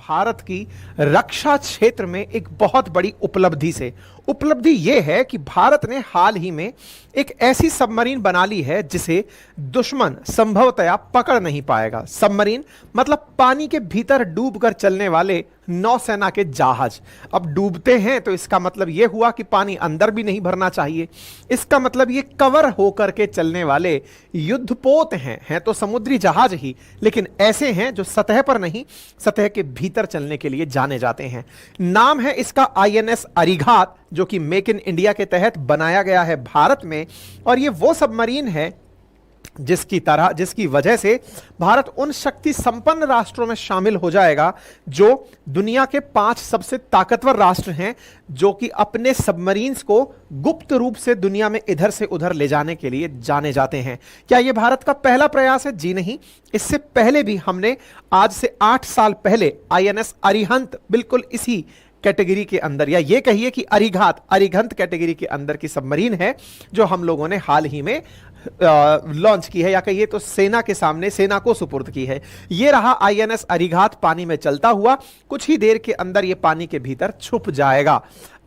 भारत की रक्षा क्षेत्र में एक बहुत बड़ी उपलब्धि से। उपलब्धि यह है कि भारत ने हाल ही में एक ऐसी सबमरीन बना ली है जिसे दुश्मन संभवतया पकड़ नहीं पाएगा। सबमरीन मतलब पानी के भीतर डूबकर चलने वाले नौसेना के जहाज। अब डूबते हैं तो इसका मतलब यह हुआ कि पानी अंदर भी नहीं भरना चाहिए। इसका मतलब ये कवर होकर के चलने वाले युद्धपोत हैं तो समुद्री जहाज ही, लेकिन ऐसे हैं जो सतह पर नहीं, सतह के भीतर चलने के लिए जाने जाते हैं। नाम है इसका आईएनएस अरिघात, जो कि मेक इन इंडिया के तहत बनाया गया है भारत में। और ये वो सबमरीन है जिसकी वजह से भारत उन शक्ति संपन्न राष्ट्रों में शामिल हो जाएगा जो दुनिया के 5 सबसे ताकतवर राष्ट्र हैं, जो कि अपने सबमरीन्स को गुप्त रूप से दुनिया में इधर से उधर ले जाने के लिए जाने जाते हैं। क्या यह भारत का पहला प्रयास है? जी नहीं, इससे पहले भी हमने आज से 8 साल पहले आईएनएस अरिहंत बिल्कुल इसी कैटेगरी के अंदर, या ये कहिए कि अरिघंत कैटेगरी के अंदर की सबमरीन है जो हम लोगों ने हाल ही में लॉन्च की है, या कहिए तो सेना के सामने सेना को सुपुर्द की है। यह रहा आईएनएस अरिघात, पानी में चलता हुआ कुछ ही देर के अंदर यह पानी के भीतर छुप जाएगा।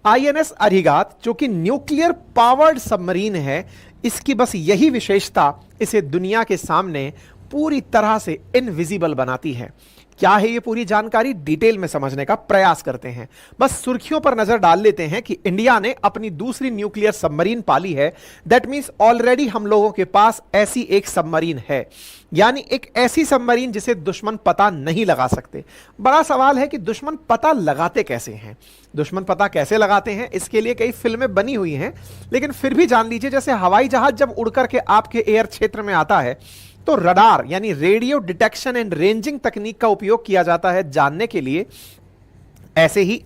आईएनएस अरिघात जो कि न्यूक्लियर पावर्ड सबमरीन है, इसकी बस यही विशेषता इसे दुनिया के सामने पूरी तरह से इनविजिबल बनाती है। क्या है ये पूरी जानकारी, डिटेल में समझने का प्रयास करते हैं। बस सुर्खियों पर नजर डाल लेते हैं कि इंडिया ने अपनी दूसरी न्यूक्लियर सबमरीन पाली है। दैट मींस ऑलरेडी हम लोगों के पास ऐसी एक सबमरीन है, यानी एक ऐसी सबमरीन जिसे दुश्मन पता नहीं लगा सकते। बड़ा सवाल है कि दुश्मन पता लगाते कैसे हैं। दुश्मन पता कैसे लगाते हैं, इसके लिए कई फिल्में बनी हुई हैं, लेकिन फिर भी जान लीजिए, जैसे हवाई जहाज जब उड़ करके आपके एयर क्षेत्र में आता है तो रडार यानी रेडियो डिटेक्शन एंड रेंजिंग तकनीक का उपयोग किया जाता है जानने के लिए। ऐसे ही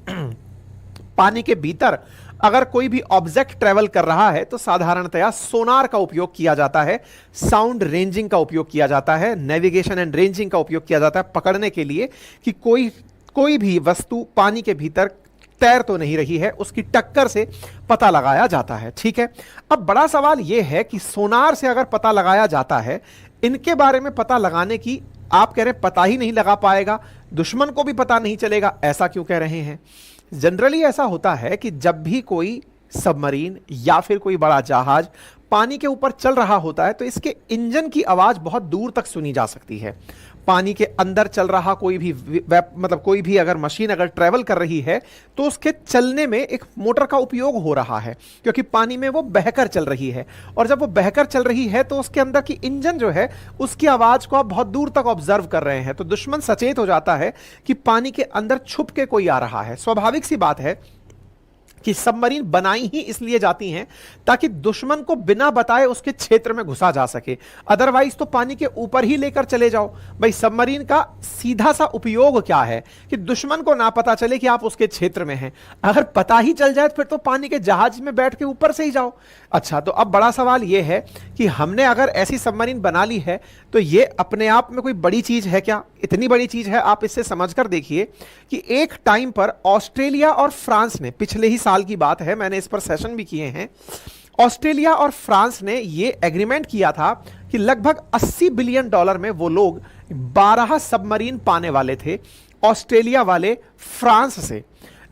पानी के भीतर अगर कोई भी ऑब्जेक्ट ट्रेवल कर रहा है तो साधारणतया सोनार का उपयोग किया जाता है, साउंड रेंजिंग का उपयोग किया जाता है, नेविगेशन एंड रेंजिंग का उपयोग किया जाता है पकड़ने के लिए कि कोई भी वस्तु पानी के भीतर तैर तो नहीं रही है, उसकी टक्कर से पता लगाया जाता है। ठीक है, अब बड़ा सवाल यह है कि सोनार से अगर पता लगाया जाता है, इनके बारे में पता लगाने की आप कह रहे हैं पता ही नहीं लगा पाएगा, दुश्मन को भी पता नहीं चलेगा, ऐसा क्यों कह रहे हैं? जनरली ऐसा होता है कि जब भी कोई सबमरीन या फिर कोई बड़ा जहाज पानी के ऊपर चल रहा होता है तो इसके इंजन की आवाज बहुत दूर तक सुनी जा सकती है। पानी के अंदर चल रहा कोई भी अगर मशीन अगर ट्रेवल कर रही है तो उसके चलने में एक मोटर का उपयोग हो रहा है, क्योंकि पानी में वो बहकर चल रही है। और जब वो बहकर चल रही है तो उसके अंदर की इंजन जो है उसकी आवाज को आप बहुत दूर तक ऑब्जर्व कर रहे हैं, तो दुश्मन सचेत हो जाता है कि पानी के अंदर छुप के कोई आ रहा है। स्वाभाविक सी बात है कि सबमरीन बनाई ही इसलिए जाती हैं ताकि दुश्मन को बिना बताए उसके क्षेत्र में घुसा जा सके, अदरवाइज तो पानी के ऊपर ही लेकर चले जाओ। भाई सबमरीन का सीधा सा उपयोग क्या है कि दुश्मन को ना पता चले कि आप उसके क्षेत्र में हैं। अगर पता ही चल जाए फिर तो पानी के जहाज में बैठ के ऊपर से ही जाओ। अच्छा, तो अब बड़ा सवाल यह है कि हमने अगर ऐसी सबमरीन बना ली है तो यह अपने आप में कोई बड़ी चीज है क्या? इतनी बड़ी चीज है, आप इससे समझकर देखिए कि एक टाइम पर ऑस्ट्रेलिया और फ्रांस ने, पिछले ही साल की बात है, मैंने इस पर सेशन भी किए हैं, ऑस्ट्रेलिया और फ्रांस ने यह एग्रीमेंट किया था कि लगभग $80 बिलियन में वो लोग 12 सबमरीन पाने वाले थे, ऑस्ट्रेलिया वाले फ्रांस से।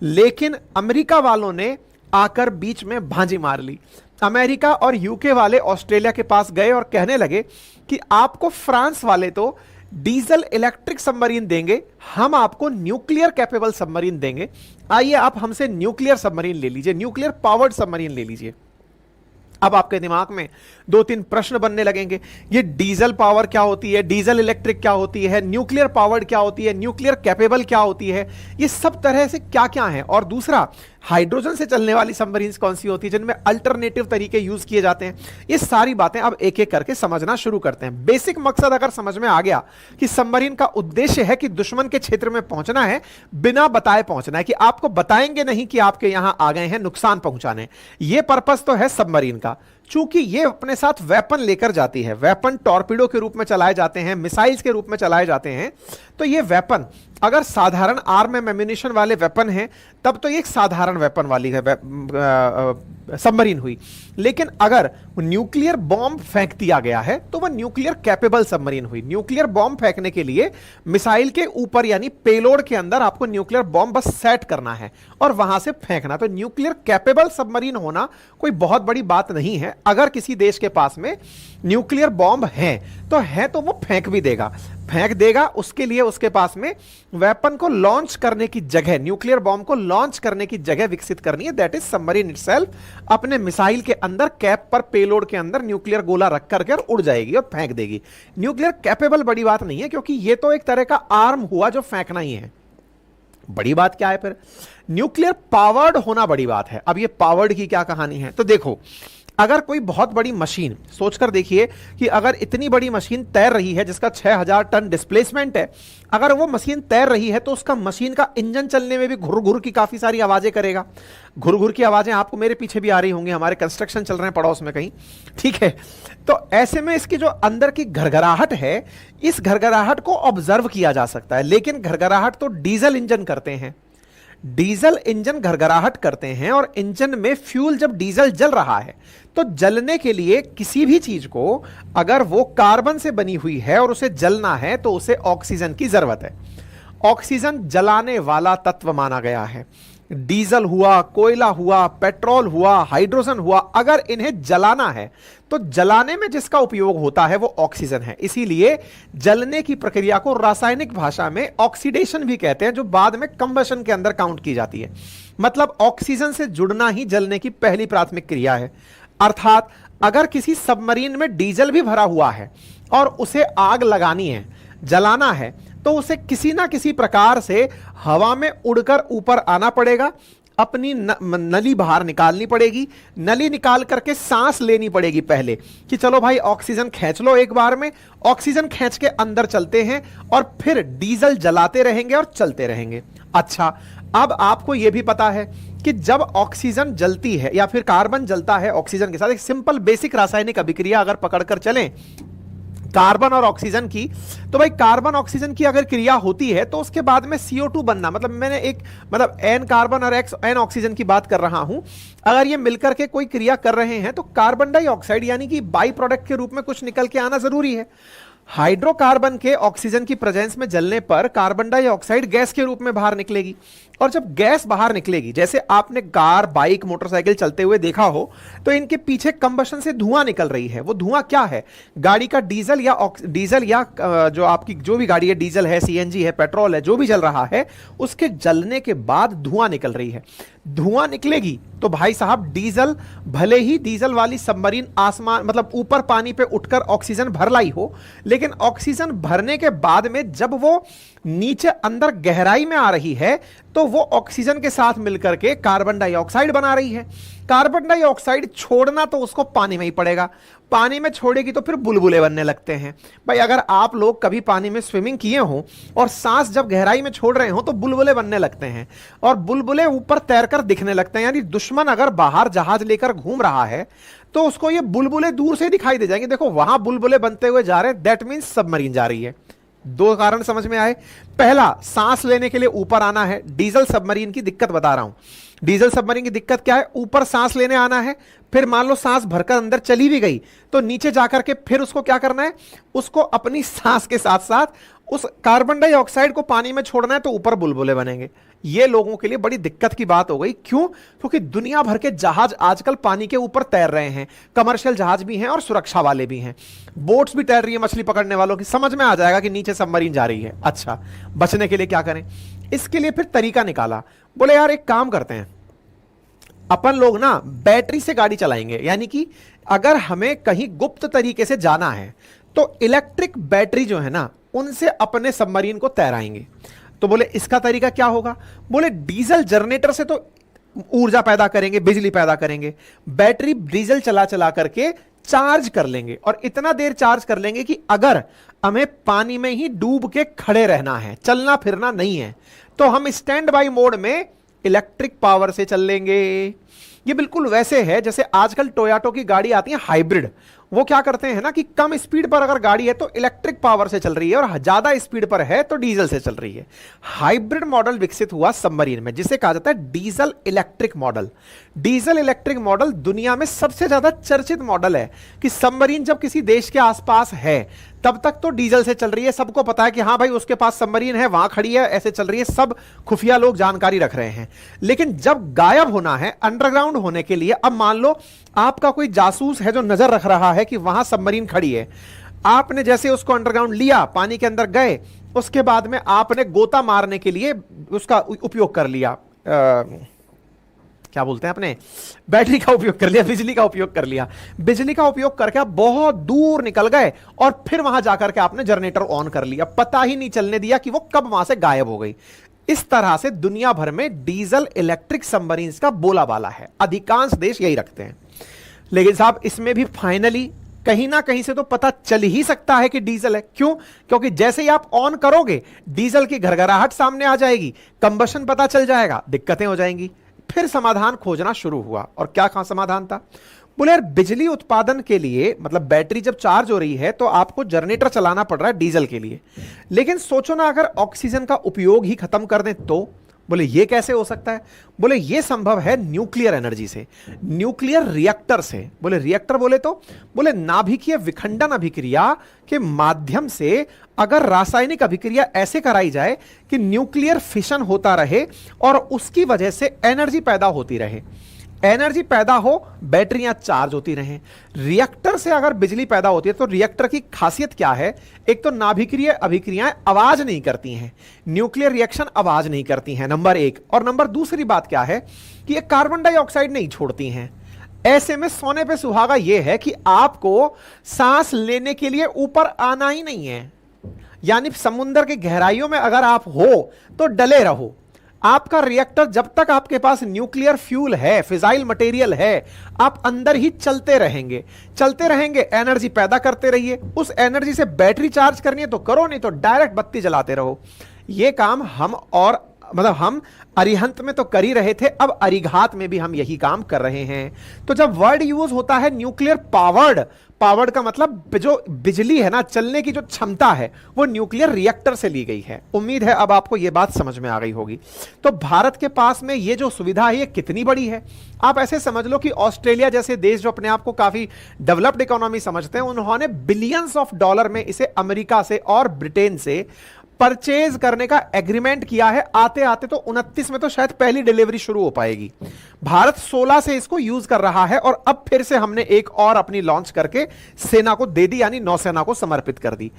लेकिन अमेरिका वालों ने आकर बीच में भांजी मार ली। अमेरिका और यूके वाले ऑस्ट्रेलिया के पास गए और कहने लगे कि आपको फ्रांस वाले तो डीजल इलेक्ट्रिक सबमरीन देंगे, हम आपको न्यूक्लियर कैपेबल सबमरीन देंगे, आइए आप हमसे न्यूक्लियर सबमरीन ले लीजिए, न्यूक्लियर पावर्ड सबमरीन ले लीजिए। अब आपके दिमाग में 2-3 प्रश्न बनने लगेंगे, ये डीजल पावर क्या होती है, डीजल इलेक्ट्रिक क्या होती है, न्यूक्लियर पावर्ड क्या होती है, न्यूक्लियर कैपेबल क्या होती है, ये सब तरह से क्या क्या है। और दूसरा, हाइड्रोजन से चलने वाली सबमरीन्स कौन सी होती है जिनमें अल्टरनेटिव तरीके यूज किए जाते हैं। ये सारी बातें अब एक एक करके समझना शुरू करते हैं। बेसिक मकसद अगर समझ में आ गया कि सबमरीन का उद्देश्य है कि दुश्मन के क्षेत्र में पहुंचना है, बिना बताए पहुंचना है, कि आपको बताएंगे नहीं कि आपके यहां आ गए हैं नुकसान पहुंचाने। यह पर्पस तो है सबमरीन का। चूंकि ये अपने साथ वेपन लेकर जाती है, वेपन टॉर्पीडो के रूप में चलाए जाते हैं, मिसाइल्स के रूप में चलाए जाते हैं, तो ये वेपन अगर साधारण आर्म एंड एम्यूनिशन वाले वेपन हैं तब तो ये एक साधारण वेपन वाली है सबमरीन हुई। लेकिन अगर न्यूक्लियर बॉम्ब फेंक दिया गया है तो वह न्यूक्लियर कैपेबल सबमरीन हुई। न्यूक्लियर बॉम्ब फेंकने के लिए मिसाइल के ऊपर यानी पेलोड के अंदर आपको न्यूक्लियर बॉम्ब बस सेट करना है और वहां से फेंकना। तो न्यूक्लियर कैपेबल सबमरीन होना कोई बहुत बड़ी बात नहीं है। अगर किसी देश के पास में न्यूक्लियर बॉम्ब है तो वो फेंक भी देगा, फेंक देगा। उसके लिए उसके पास में वेपन को लॉन्च करने की जगह, न्यूक्लियर बॉम्ब को लॉन्च करने की जगह विकसित करनी है, दैट इज सबमरीन इटसेल्फ। अपने मिसाइल के अंदर कैप पर पेलोड के अंदर न्यूक्लियर गोला रख करके उड़ जाएगी और फेंक देगी। न्यूक्लियर कैपेबल बड़ी बात नहीं है, क्योंकि यह तो एक तरह का आर्म हुआ जो फेंकना ही है। बड़ी बात क्या है फिर? न्यूक्लियर पावर्ड होना बड़ी बात है। अब ये पावर्ड की क्या कहानी है? तो देखो, अगर कोई बहुत बड़ी मशीन, सोचकर देखिए कि अगर इतनी बड़ी मशीन तैर रही है जिसका 6000 टन डिस्प्लेसमेंट है, अगर वो मशीन तैर रही है तो उसका मशीन का इंजन चलने में भी घुर घुर की काफी सारी आवाजें करेगा। घुर घुर की आवाजें आपको मेरे पीछे भी आ रही होंगी, हमारे कंस्ट्रक्शन चल रहे हैं पड़ोस में कहीं, ठीक है। तो ऐसे में इसकी जो अंदर की घरघराहट है, इस घरघराहट को ऑब्जर्व किया जा सकता है। लेकिन घरघराहट तो डीजल इंजन करते हैं, डीजल इंजन घरघराहट करते हैं। और इंजन में फ्यूल जब डीजल जल रहा है तो जलने के लिए किसी भी चीज को अगर वो कार्बन से बनी हुई है और उसे जलना है तो उसे ऑक्सीजन की जरूरत है। ऑक्सीजन जलाने वाला तत्व माना गया है। डीजल हुआ, कोयला हुआ, पेट्रोल हुआ, हाइड्रोजन हुआ, अगर इन्हें जलाना है तो जलाने में जिसका उपयोग होता है वो ऑक्सीजन है। इसीलिए जलने की प्रक्रिया को रासायनिक भाषा में ऑक्सीडेशन भी कहते हैं, जो बाद में कंबशन के अंदर काउंट की जाती है। मतलब ऑक्सीजन से जुड़ना ही जलने की पहली प्राथमिक क्रिया है। अर्थात अगर किसी सबमरीन में डीजल भी भरा हुआ है और उसे आग लगानी है, जलाना है, तो उसे किसी ना किसी प्रकार से हवा में उड़कर ऊपर आना पड़ेगा, अपनी नली बाहर निकालनी पड़ेगी, नली निकाल करके सांस लेनी पड़ेगी पहले कि चलो भाई ऑक्सीजन खींच लो एक बार में। ऑक्सीजन खींच के अंदर चलते हैं और फिर डीजल जलाते रहेंगे और चलते रहेंगे। अच्छा, अब आपको यह भी पता है कि जब ऑक्सीजन जलती है या फिर कार्बन जलता है ऑक्सीजन के साथ, एक सिंपल बेसिक रासायनिक अभिक्रिया अगर पकड़कर चलें कार्बन और ऑक्सीजन की, तो भाई कार्बन ऑक्सीजन की अगर क्रिया होती है तो उसके बाद में CO2 बनना, मतलब मैंने एक N कार्बन और N ऑक्सीजन की बात कर रहा हूं। अगर ये मिलकर के कोई क्रिया कर रहे हैं तो कार्बन डाइऑक्साइड यानी कि बाई प्रोडक्ट के रूप में कुछ निकल के आना जरूरी है। हाइड्रोकार्बन के ऑक्सीजन की प्रेजेंस में जलने पर कार्बन डाइऑक्साइड गैस के रूप में बाहर निकलेगी। और जब गैस बाहर निकलेगी, जैसे आपने कार, बाइक, मोटरसाइकिल चलते हुए देखा हो, तो इनके पीछे कंबशन से धुआं निकल रही है। वो धुआं क्या है? गाड़ी का डीजल या जो आपकी जो भी गाड़ी है, डीजल है, CNG है, पेट्रोल है, जो भी जल रहा है, उसके जलने के बाद धुआं निकल रही है। धुआं निकलेगी तो भाई साहब डीजल, भले ही डीजल वाली सबमरीन आसमान मतलब ऊपर पानी पे उठकर ऑक्सीजन भर लाई हो, लेकिन ऑक्सीजन भरने के बाद में जब वो नीचे अंदर गहराई में आ रही है तो वो ऑक्सीजन के साथ मिलकर के कार्बन डाइऑक्साइड बना रही है। कार्बन डाइऑक्साइड छोड़ना तो उसको पानी में ही पड़ेगा, पानी में छोड़ेगी तो फिर बुलबुले बनने लगते हैं। भाई अगर आप लोग कभी पानी में स्विमिंग किए हो और सांस जब गहराई में छोड़ रहे हो तो बुलबुले बनने लगते हैं और बुलबुले ऊपर तैरकर दिखने लगते हैं। यानी दुश्मन अगर बाहर जहाज लेकर घूम रहा है तो उसको ये बुलबुले दूर से दिखाई दे जाएंगे। देखो वहां बुलबुले बनते हुए जा रहे हैं, दैट मीन्स सबमरीन जा रही है। दो कारण समझ में आए। पहला, सांस लेने के लिए ऊपर आना है। डीजल सबमरीन की दिक्कत बता रहा हूं। डीजल सबमरीन की दिक्कत क्या है? ऊपर सांस लेने आना है, फिर मान लो सांस भरकर अंदर चली भी गई तो नीचे जाकर के फिर उसको क्या करना है? उसको अपनी सांस के साथ साथ उस कार्बन डाइऑक्साइड को पानी में छोड़ना है, तो ऊपर बुलबुले बनेंगे। ये लोगों के लिए बड़ी दिक्कत की बात हो गई। क्यों? क्योंकि दुनिया भर के जहाज आजकल पानी के ऊपर तैर रहे हैं। कमर्शियल जहाज भी हैं और सुरक्षा वाले भी हैं। बोट्स भी तैर रही है मछली पकड़ने वालों की। समझ में आ जाएगा कि नीचे सबमरीन जा रही है। अच्छा, बचने के लिए क्या करें? इसके लिए फिर तरीका निकाला। बोले यार एक काम करते हैं, अपन लोग ना बैटरी से गाड़ी चलाएंगे। यानी कि अगर हमें कहीं गुप्त तरीके से जाना है तो इलेक्ट्रिक बैटरी जो है ना, उनसे अपने सबमरीन को तैराएंगे। तो बोले इसका तरीका क्या होगा? बोले डीजल जनरेटर से तो ऊर्जा पैदा करेंगे, बिजली पैदा करेंगे। बैटरी डीजल चला चला करके चार्ज कर लेंगे और इतना देर चार्ज कर लेंगे कि अगर हमें पानी में ही डूब के खड़े रहना है, चलना फिरना नहीं है, तो हम स्टैंड बाई मोड में इलेक्ट्रिक पावर से चल लेंगे। ये बिल्कुल वैसे है जैसे आजकल टोयोटा की गाड़ी आती है हाइब्रिड। वो क्या करते हैं ना कि कम स्पीड पर अगर गाड़ी है तो इलेक्ट्रिक पावर से चल रही है और ज्यादा स्पीड पर है तो डीजल से चल रही है। हाइब्रिड मॉडल विकसित हुआ सबमरीन में, जिसे कहा जाता है diesel electric model. Diesel electric model दुनिया में सबसे ज्यादा चर्चित मॉडल है कि सबमरीन जब किसी देश के आसपास है तब तक तो डीजल से चल रही है, सबको पता है कि हाँ भाई उसके पास सबमरीन है, वहां खड़ी है, ऐसे चल रही है, सब खुफिया लोग जानकारी रख रहे हैं। लेकिन जब गायब होना है अंडरग्राउंड होने के लिए, अब मान लो आपका कोई जासूस है जो नजर रख रहा है कि वहां सबमरीन खड़ी है, आपने जैसे उसको अंडरग्राउंड लिया, पानी के अंदर गए, उसके बाद में आपने गोता मारने के लिए उसका उपयोग कर लिया, क्या बोलते हैं अपने, बैटरी का उपयोग कर लिया, बिजली का उपयोग कर लिया। बिजली का उपयोग करके आप बहुत दूर निकल गए और फिर वहां जाकर के आपने जनरेटर ऑन कर लिया, पता ही नहीं चलने दिया कि वो कब वहां से गायब हो गई। इस तरह से दुनिया भर में डीजल इलेक्ट्रिक सबमरीन्स का बोलाबाला है, अधिकांश देश यही रखते हैं। लेकिन साहब इसमें भी फाइनली कहीं ना कहीं से तो पता चल ही सकता है कि डीजल है। क्यों? क्योंकि जैसे ही आप ऑन करोगे डीजल की घरघराहट सामने आ जाएगी, कंबशन पता चल जाएगा, दिक्कतें हो जाएंगी। फिर समाधान खोजना शुरू हुआ, और क्या कहां समाधान था? बोले यार बिजली उत्पादन के लिए, मतलब बैटरी जब चार्ज हो रही है तो आपको जनरेटर चलाना पड़ रहा है डीजल के लिए, लेकिन सोचो ना अगर ऑक्सीजन का उपयोग ही खत्म कर दें तो। बोले ये कैसे हो सकता है? बोले ये संभव है न्यूक्लियर एनर्जी से, न्यूक्लियर रिएक्टर से। बोले रिएक्टर बोले तो, बोले नाभिकीय विखंडन अभिक्रिया के माध्यम से अगर रासायनिक अभिक्रिया ऐसे कराई जाए कि न्यूक्लियर फिशन होता रहे और उसकी वजह से एनर्जी पैदा होती रहे, एनर्जी पैदा हो, बैटरियां चार्ज होती रहें। रिएक्टर से अगर बिजली पैदा होती है तो रिएक्टर की खासियत क्या है? एक तो नाभिकीय अभिक्रियाएं आवाज नहीं करती हैं, न्यूक्लियर रिएक्शन आवाज नहीं करती हैं, नंबर एक। और नंबर दूसरी बात क्या है कि ये कार्बन डाइऑक्साइड नहीं छोड़ती हैं। ऐसे में सोने पे सुहागा यह है कि आपको सांस लेने के लिए ऊपर आना ही नहीं है, यानी समुद्र की गहराइयों में अगर आप हो तो डले रहो। आपका रिएक्टर जब तक आपके पास न्यूक्लियर फ्यूल है, फिजाइल मटेरियल है, आप अंदर ही चलते रहेंगे, चलते रहेंगे, एनर्जी पैदा करते रहिए। उस एनर्जी से बैटरी चार्ज करनी है तो करो, नहीं तो डायरेक्ट बत्ती जलाते रहो। यह काम हम अरिहंत में तो कर ही रहे थे, अब अरिघात में भी हम यही काम कर रहे हैं। तो जब वर्ड यूज होता है न्यूक्लियर पावर्ड, पावर्ड का मतलब जो बिजली है ना, चलने की जो क्षमता है वो न्यूक्लियर रिएक्टर से ली गई है। उम्मीद है अब आपको यह बात समझ में आ गई होगी। तो भारत के पास में ये जो सुविधा है ये कितनी बड़ी है? आप ऐसे समझ लो कि ऑस्ट्रेलिया जैसे देश जो अपने आप को काफी डेवलप्ड इकोनॉमी समझते हैं, उन्होंने बिलियंस ऑफ डॉलर में इसे अमेरिका से और ब्रिटेन से परचेज करने का एग्रीमेंट किया है। आते आते तो 29 में तो शायद पहली डिलीवरी शुरू हो पाएगी। भारत 16 से इसको यूज कर रहा है और अब फिर से हमने एक और अपनी लॉन्च करके सेना को दे दी, यानी नौसेना को समर्पित कर दी।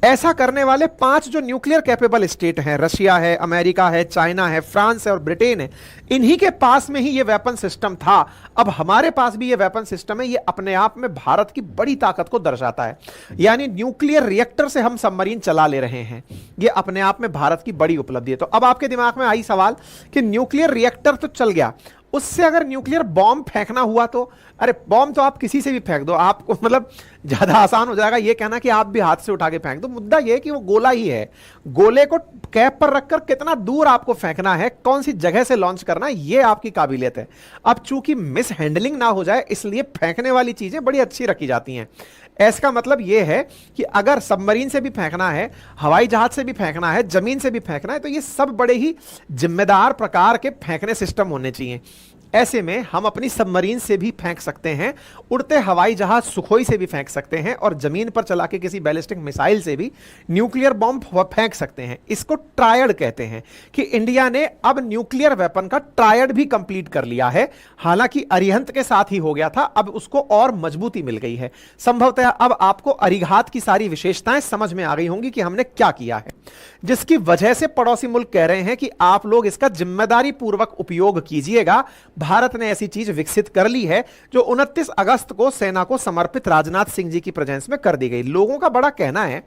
ऐसा करने वाले 5 जो न्यूक्लियर कैपेबल स्टेट हैं, रशिया है, अमेरिका है, चाइना है, फ्रांस है और ब्रिटेन है, इन्हीं के पास में ही यह वेपन सिस्टम था। अब हमारे पास भी यह वेपन सिस्टम है। यह अपने आप में भारत की बड़ी ताकत को दर्शाता है, यानी न्यूक्लियर रिएक्टर से हम सबमरीन चला ले रहे हैं। यह अपने आप में भारत की बड़ी उपलब्धि है। तो अब आपके दिमाग में आई सवाल कि न्यूक्लियर रिएक्टर तो चल गया, उससे अगर न्यूक्लियर बॉम्ब फेंकना हुआ तो? अरे बॉम्ब तो आप किसी से भी फेंक दो, आपको मतलब ज्यादा आसान हो जाएगा ये कहना कि आप भी हाथ से उठा के फेंक दो। मुद्दा ये है कि वो गोला ही है, गोले को कैप पर रखकर कितना दूर आपको फेंकना है, कौन सी जगह से लॉन्च करना है, ये आपकी काबिलियत है। अब चूंकि मिस हैंडलिंग ना हो जाए इसलिए फेंकने वाली चीजें बड़ी अच्छी रखी जाती हैं। इसका मतलब यह है कि अगर सबमरीन से भी फेंकना है, हवाई जहाज से भी फेंकना है, जमीन से भी फेंकना है, तो ये सब बड़े ही जिम्मेदार प्रकार के फेंकने सिस्टम होने चाहिए। ऐसे में हम अपनी सबमरीन से भी फेंक सकते हैं, उड़ते हवाई जहाज सुखोई से भी फेंक सकते हैं, और जमीन पर चला के किसी बैलिस्टिक मिसाइल से भी न्यूक्लियर बॉम्ब फेंक सकते हैं। इसको ट्रायड कहते हैं कि इंडिया ने अब न्यूक्लियर वेपन का ट्रायड भी कंप्लीट कर लिया है। हालांकि अरिहंत के साथ ही हो गया था, अब उसको और मजबूती मिल गई है। संभवतः अब आपको अरिघात की सारी विशेषताएं समझ में आ गई होंगी कि हमने क्या किया है, जिसकी वजह से पड़ोसी मुल्क कह रहे हैं कि आप लोग इसका जिम्मेदारी पूर्वक उपयोग कीजिएगा। भारत ने ऐसी चीज विकसित कर ली है जो 29 अगस्त को सेना को समर्पित राजनाथ सिंह जी की प्रेजेंस में कर दी गई। लोगों का बड़ा कहना है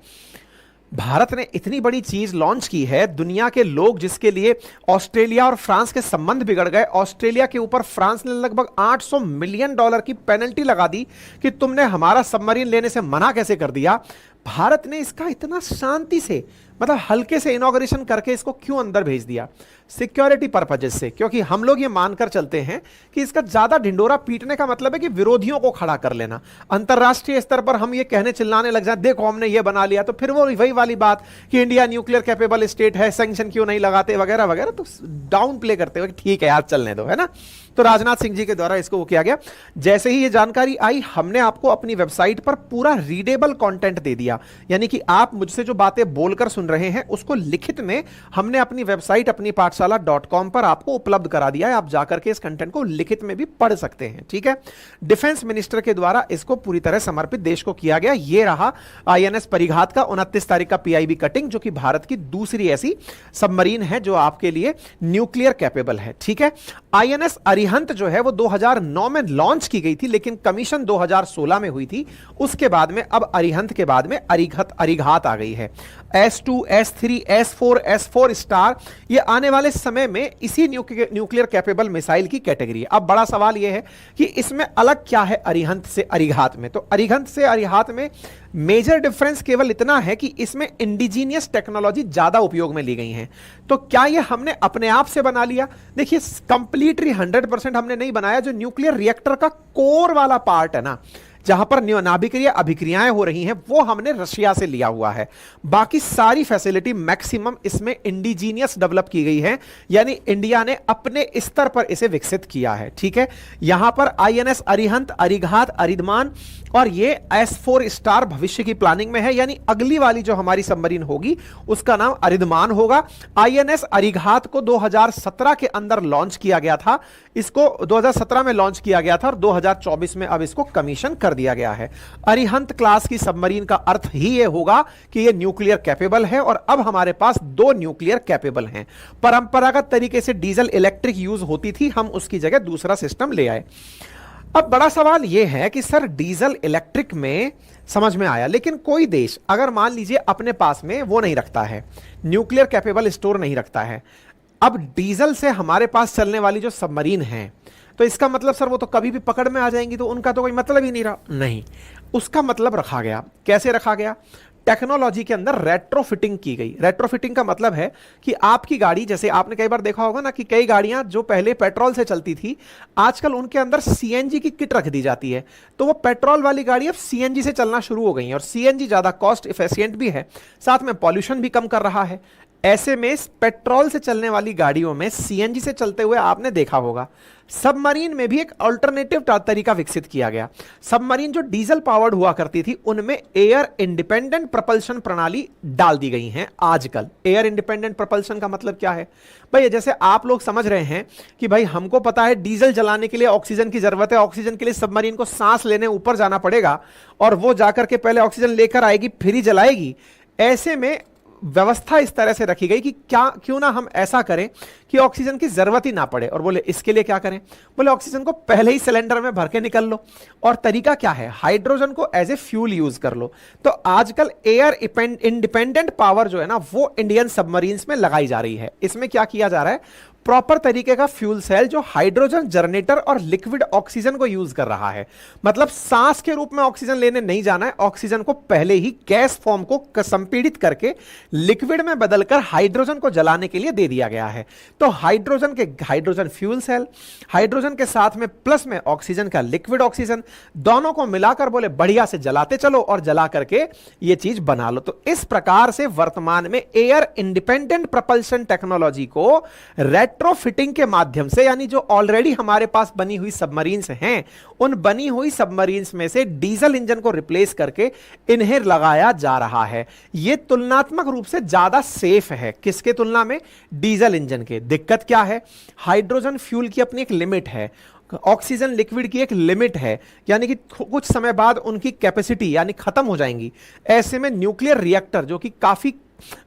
भारत ने इतनी बड़ी चीज लॉन्च की है, दुनिया के लोग जिसके लिए ऑस्ट्रेलिया और फ्रांस के संबंध बिगड़ गए, ऑस्ट्रेलिया के ऊपर फ्रांस ने लगभग $800 मिलियन की पेनल्टी लगा दी कि तुमने हमारा सबमरीन लेने से मना कैसे कर दिया। भारत ने इसका इतना शांति से, मतलब हल्के से इनॉग्रेशन करके इसको क्यों अंदर भेज दिया? सिक्योरिटी पर्पजेस से, क्योंकि हम लोग ये मानकर चलते हैं कि इसका ज्यादा ढिंडोरा पीटने का मतलब है कि विरोधियों को खड़ा कर लेना। अंतरराष्ट्रीय स्तर पर हम ये कहने चिल्लाने लग जाए, देखो हमने ये बना लिया, तो फिर वो वही वाली बात कि इंडिया न्यूक्लियर कैपेबल स्टेट है, सैंक्शन क्यों नहीं लगाते वगैरह वगैरह, तो डाउन प्ले करते हुए ठीक है यार चलने दो, है ना। तो राजनाथ सिंह जी के द्वारा इसको वो किया गया। जैसे ही ये जानकारी आई, हमने आपको अपनी वेबसाइट पर पूरा रीडेबल कंटेंट दे दिया, यानी कि आप मुझसे जो बातें बोलकर सुन रहे हैं उसको लिखित में हमने अपनी वेबसाइट अपनी पाठशाला.com पर आपको उपलब्ध करा दिया है। आप जाकर के इस कंटेंट को लिखित में भी पढ़ सकते हैं, ठीक है। डिफेंस मिनिस्टर के द्वारा इसको पूरी तरह समर्पित देश को किया गया। ये रहा आईएनएस परिघात का 29 तारीख का पीआईबी कटिंग, जो कि भारत की दूसरी ऐसी सबमरीन है जो आपके लिए न्यूक्लियर कैपेबल है, ठीक है। आईएनएस अरिहंत जो है वो 2009 में लॉन्च की गई थी, लेकिन कमीशन 2016 में हुई थी। उसके बाद में अब अरिहंत के बाद में अरिघात आ गई है। S2, S3, S4, S4 star ये आने वाले समय में इसी न्यूक्लियर कैपेबल मिसाइल की कैटेगरी है। अब बड़ा सवाल यह है कि इसमें अलग क्या है अरिहंत से अरिघात में। तो अरिहंत से अरिघात में मेजर डिफरेंस केवल इतना है कि इसमें इंडिजीनियस टेक्नोलॉजी ज्यादा उपयोग में ली गई है। तो क्या ये हमने अपने आप से बना लिया? देखिए, कंप्लीटली 100% हमने नहीं बनाया। जो न्यूक्लियर रिएक्टर का कोर वाला पार्ट है ना, जहां पर नाभिकीय अभिक्रियाएं हो रही हैं, वो हमने रशिया से लिया हुआ है। बाकी सारी फैसिलिटी मैक्सिमम इसमें इंडिजीनियस डेवलप की गई है, यानी इंडिया ने अपने स्तर पर इसे विकसित किया है, ठीक है। यहां पर आईएनएस अरिहंत, अरिघात, अरिदमान और ये S4 स्टार भविष्य की प्लानिंग में है, यानी अगली वाली जो हमारी सबमरीन होगी उसका नाम अरिदमान होगा। आईएनएस अरिघात को 2017 के अंदर लॉन्च किया गया था, इसको 2017 में लॉन्च किया गया था और 2024 में अब इसको कमीशन कर दिया गया है। अरिहंत क्लास की सबमरीन का अर्थ ही यह होगा कि यह न्यूक्लियर कैपेबल है, और अब हमारे पास 2 न्यूक्लियर कैपेबल हैं। परंपरागत तरीके से डीजल इलेक्ट्रिक यूज होती थी, हम उसकी जगह दूसरा सिस्टम ले आए। अब बड़ा सवाल यह है कि सर डीजल इलेक्ट्रिक में समझ में आया, लेकिन कोई देश अगर मान लीजिए अपने पास में वो नहीं रखता है, न्यूक्लियर कैपेबल स्टोर नहीं रखता है, अब डीजल से हमारे पास चलने वाली जो सबमरीन है, तो इसका मतलब सर वो तो कभी भी पकड़ में आ जाएंगी, तो उनका तो कोई मतलब ही नहीं रहा। नहीं, उसका मतलब रखा गया। कैसे रखा गया? टेक्नोलॉजी के अंदर रेट्रोफिटिंग की गई। रेट्रोफिटिंग का मतलब है कि आपकी गाड़ी, जैसे आपने कई बार देखा होगा ना कि कई गाड़ियां जो पहले पेट्रोल से चलती थी, आजकल उनके अंदर सीएनजी की किट रख दी जाती है, तो वो पेट्रोल वाली गाड़ी अब सीएनजी से चलना शुरू हो गई है, और सीएनजी ज्यादा कॉस्ट इफिशिएंट भी है, साथ में पॉल्यूशन भी कम कर रहा है। ऐसे में पेट्रोल से चलने वाली गाड़ियों में सीएनजी से चलते हुए आपने देखा होगा सबमरीन में भी एक अल्टरनेटिव तरीका विकसित किया गया। सबमरीन जो डीजल पावर्ड हुआ करती थी, उनमें एयर इंडिपेंडेंट प्रपल्शन प्रणाली डाल दी गई हैं आजकल। एयर इंडिपेंडेंट प्रपल्शन का मतलब क्या है भाई? जैसे आप लोग समझ रहे हैं कि भाई हमको पता है डीजल जलाने के लिए ऑक्सीजन की जरूरत है, ऑक्सीजन के लिए सबमरीन को सांस लेने ऊपर जाना पड़ेगा, और वो जाकर के पहले ऑक्सीजन लेकर आएगी फिर ही जलाएगी। ऐसे में व्यवस्था इस तरह से रखी गई कि क्यों ना हम ऐसा करें कि ऑक्सीजन की जरूरत ही ना पड़े। और बोले इसके लिए क्या करें? बोले ऑक्सीजन को पहले ही सिलेंडर में भर के निकल लो, और तरीका क्या है? हाइड्रोजन को एज ए फ्यूल यूज कर लो। तो आजकल एयर इंडिपेंडेंट पावर जो है ना, वो इंडियन सबमरीन्स में लगाई जा रही है। इसमें क्या किया जा रहा है? प्रॉपर तरीके का फ्यूल सेल जो हाइड्रोजन जनरेटर और लिक्विड ऑक्सीजन को यूज कर रहा है। मतलब सांस के रूप में ऑक्सीजन लेने नहीं जाना है, ऑक्सीजन को पहले ही गैस फॉर्म को संपीड़ित करके लिक्विड में बदलकर हाइड्रोजन को जलाने के लिए दे दिया गया है। तो हाइड्रोजन फ्यूल सेल, हाइड्रोजन के साथ में प्लस में ऑक्सीजन का लिक्विड ऑक्सीजन, दोनों को मिलाकर बोले बढ़िया से जलाते चलो और जला करके ये चीज बना लो। तो इस प्रकार से वर्तमान में एयर इंडिपेंडेंट प्रपल्शन टेक्नोलॉजी को रेट्रोफिटिंग के माध्यम से, यानी जो ऑलरेडी हमारे पास बनी हुई सबमरीन्स हैं, उन बनी हुई सबमरीन्स में से डीजल इंजन को रिप्लेस करके इन्हें लगाया जा रहा है। यह तुलनात्मक रूप से ज्यादा सेफ है। किसके तुलना में? डीजल इंजन के। दिक्कत क्या है? हाइड्रोजन फ्यूल की अपनी एक लिमिट है, ऑक्सीजन लिक्विड की एक लिमिट है, यानी कि कुछ समय बाद उनकी कैपेसिटी यानी खत्म हो जाएंगी। ऐसे में न्यूक्लियर रिएक्टर जो कि काफी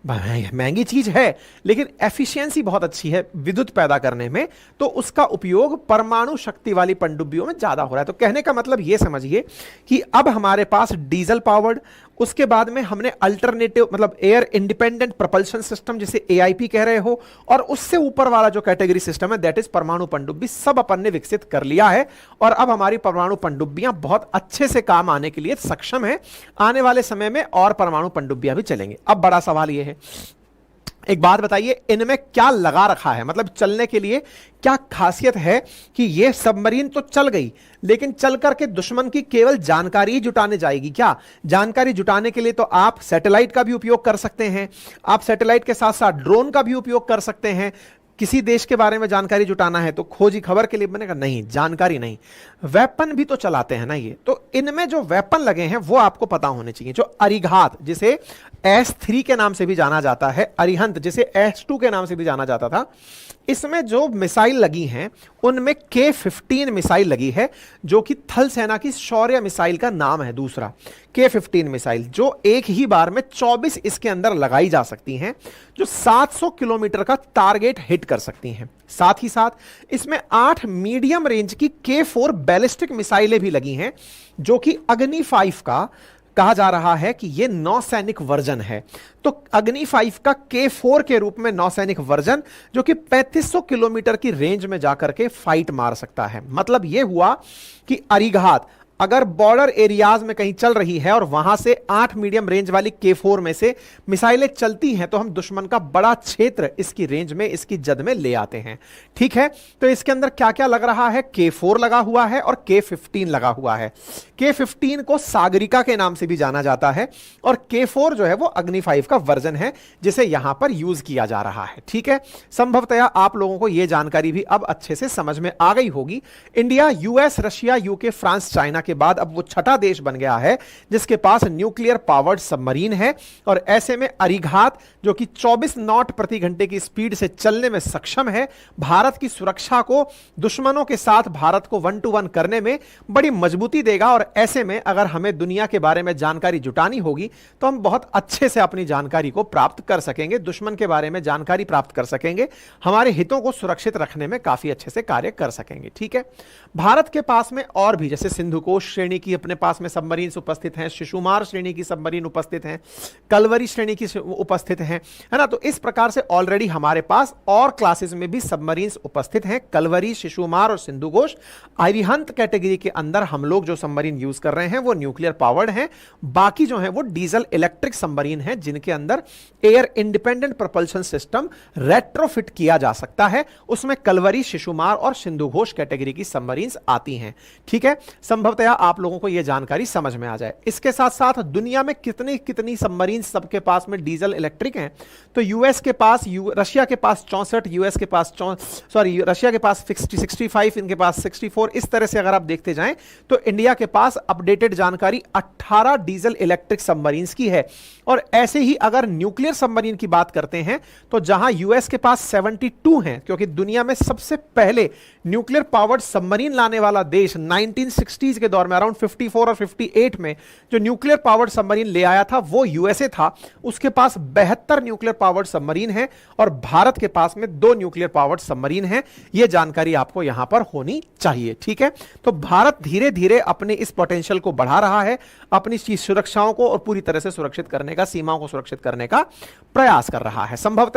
महंगी चीज है लेकिन एफिशिएंसी बहुत अच्छी है विद्युत पैदा करने में, तो उसका उपयोग परमाणु शक्ति वाली पनडुब्बियों में ज्यादा हो रहा है। तो कहने का मतलब यह समझिए कि अब हमारे पास डीजल पावर्ड, उसके बाद में हमने अल्टरनेटिव मतलब एयर इंडिपेंडेंट प्रोपल्शन सिस्टम जिसे एआईपी कह रहे हो, और उससे ऊपर वाला जो कैटेगरी सिस्टम है दैट इज परमाणु पनडुब्बी, सब अपन ने विकसित कर लिया है। और अब हमारी परमाणु पनडुब्बियां बहुत अच्छे से काम आने के लिए सक्षम है। आने वाले समय में और परमाणु पनडुब्बियां भी चलेंगे। अब बड़ा सवाल यह है, एक बात बताइए, इनमें क्या लगा रखा है, मतलब चलने के लिए क्या खासियत है कि ये सबमरीन तो चल गई लेकिन चल करके दुश्मन की केवल जानकारी ही जुटाने जाएगी क्या? जानकारी जुटाने के लिए तो आप सैटेलाइट का भी उपयोग कर सकते हैं, आप सैटेलाइट के साथ साथ ड्रोन का भी उपयोग कर सकते हैं। किसी देश के बारे में जानकारी जुटाना है तो खोजी खबर के लिए बनेगा, नहीं जानकारी नहीं, वेपन भी तो चलाते हैं ना ये। तो इनमें जो वेपन लगे हैं वो आपको पता होने चाहिए। जो अरिघात जिसे S3 के नाम से भी जाना जाता है, अरिहंत जिसे S2 के नाम से भी जाना जाता था, इसमें जो मिसाइल लगी हैं उनमें K-15 मिसाइल लगी है जो कि थल सेना की शौर्य मिसाइल का नाम है। दूसरा K-15 मिसाइल जो एक ही बार में 24 इसके अंदर लगाई जा सकती हैं, जो 700 किलोमीटर का टारगेट हिट कर सकती हैं। साथ ही साथ इसमें 8 मीडियम रेंज की K4 बैलिस्टिक मिसाइलें भी लगी हैं जो कि अग्नि 5 का कहा जा रहा है कि यह नौसैनिक वर्जन है। तो अग्नि 5 का K4 के रूप में नौसैनिक वर्जन जो कि 3500 किलोमीटर की रेंज में जाकर के फाइट मार सकता है। मतलब यह हुआ कि अरिघात अगर बॉर्डर एरियाज में कहीं चल रही है और वहां से 8 मीडियम रेंज वाली K4 में से मिसाइलें चलती हैं तो हम दुश्मन का बड़ा क्षेत्र इसकी रेंज में, इसकी जद में ले आते हैं। ठीक है, तो इसके अंदर क्या क्या लग रहा है? K4 लगा हुआ है और K-15 लगा हुआ है। K-15 को सागरिका के नाम से भी जाना जाता है और K4 जो है वो अग्नि 5 का वर्जन है जिसे यहां पर यूज किया जा रहा है। ठीक है, संभवतया आप लोगों को यह जानकारी भी अब अच्छे से समझ में आ गई होगी। India, US, Russia, UK, France, China के बाद अब वो छठा देश बन गया है जिसके पास न्यूक्लियर पावर्ड सबमरीन है। और ऐसे में अरिघात जो कि 24 नॉट प्रति घंटे की स्पीड से चलने में सक्षम है, भारत की सुरक्षा को, दुश्मनों के साथ भारत को 1 to 1 करने में बड़ी मजबूती देगा। और ऐसे में अगर हमें दुनिया के बारे में जानकारी जुटानी होगी तो हम बहुत अच्छे से अपनी जानकारी को प्राप्त कर सकेंगे, दुश्मन के बारे में जानकारी प्राप्त कर सकेंगे, हमारे हितों को सुरक्षित रखने में काफी अच्छे से कार्य कर सकेंगे। ठीक है, भारत के पास में और भी जैसे सिंधुकोश श्रेणी की अपने पास में सबमरीन उपस्थित हैं, शिशुमार श्रेणी की सबमरीन उपस्थित हैं, कलवरी श्रेणी की उपस्थित हैं, है ना। तो इस प्रकार से ऑलरेडी हमारे पास और क्लासेस में भी सबमरीन्स उपस्थित हैं, कलवरी, शिशुमार और सिंधुघोष। अरिहंत कैटेगरी के अंदर हम लोग जो सबमरीन यूज कर रहे हैं वो न्यूक्लियर पावर्ड हैं, बाकी जो है वो डीजल इलेक्ट्रिक सबमरीन हैं जिनके अंदर air independent propulsion system retrofit किया जा सकता है। उसमें कलवरी, शिशुमार और सिंधुघोष कैटेगरी की सबमरीन्स आती हैं। ठीक है, संभवतया आप लोगों को यह जानकारी समझ में आ जाए। इसके साथ साथ दुनिया में कितनी कितनी सबमरीन सबके पास में डीजल इलेक्ट्रिक हैं, तो यूएस के पास, रशिया के पास 64, यूएस के पास रशिया के पास 65, इनके पास 64। इस तरह से अगर आप देखते जाएं तो इंडिया के पास अपडेटेड जानकारी 18 डीजल इलेक्ट्रिक सबमरीन्स की है। और ऐसे ही अगर न्यूक्लियर सबमरीन की बात करते हैं तो जहां यूएस के पास 72 हैं, क्योंकि दुनिया में सबसे पहले न्यूक्लियर पावर्ड सबमरीन लाने वाला देश 1960s के दौर में अराउंड 54 और 58 में जो न्यूक्लियर पावर्ड सबमरीन ले आया था वो यूएसए था। उसके पास 72 न्यूक्लियर पावर्ड सबमरीन है और भारत के पास में 2 न्यूक्लियर पावर्ड सबमरीन है। यह जानकारी आपको यहां पर होनी चाहिए। ठीक है, तो भारत धीरे धीरे अपने इस पोटेंशियल को बढ़ा रहा है, अपनी सुरक्षाओं को और पूरी तरह से सुरक्षित करने का, सीमाओं को सुरक्षित करने का प्रयास कर रहा है। संभवतः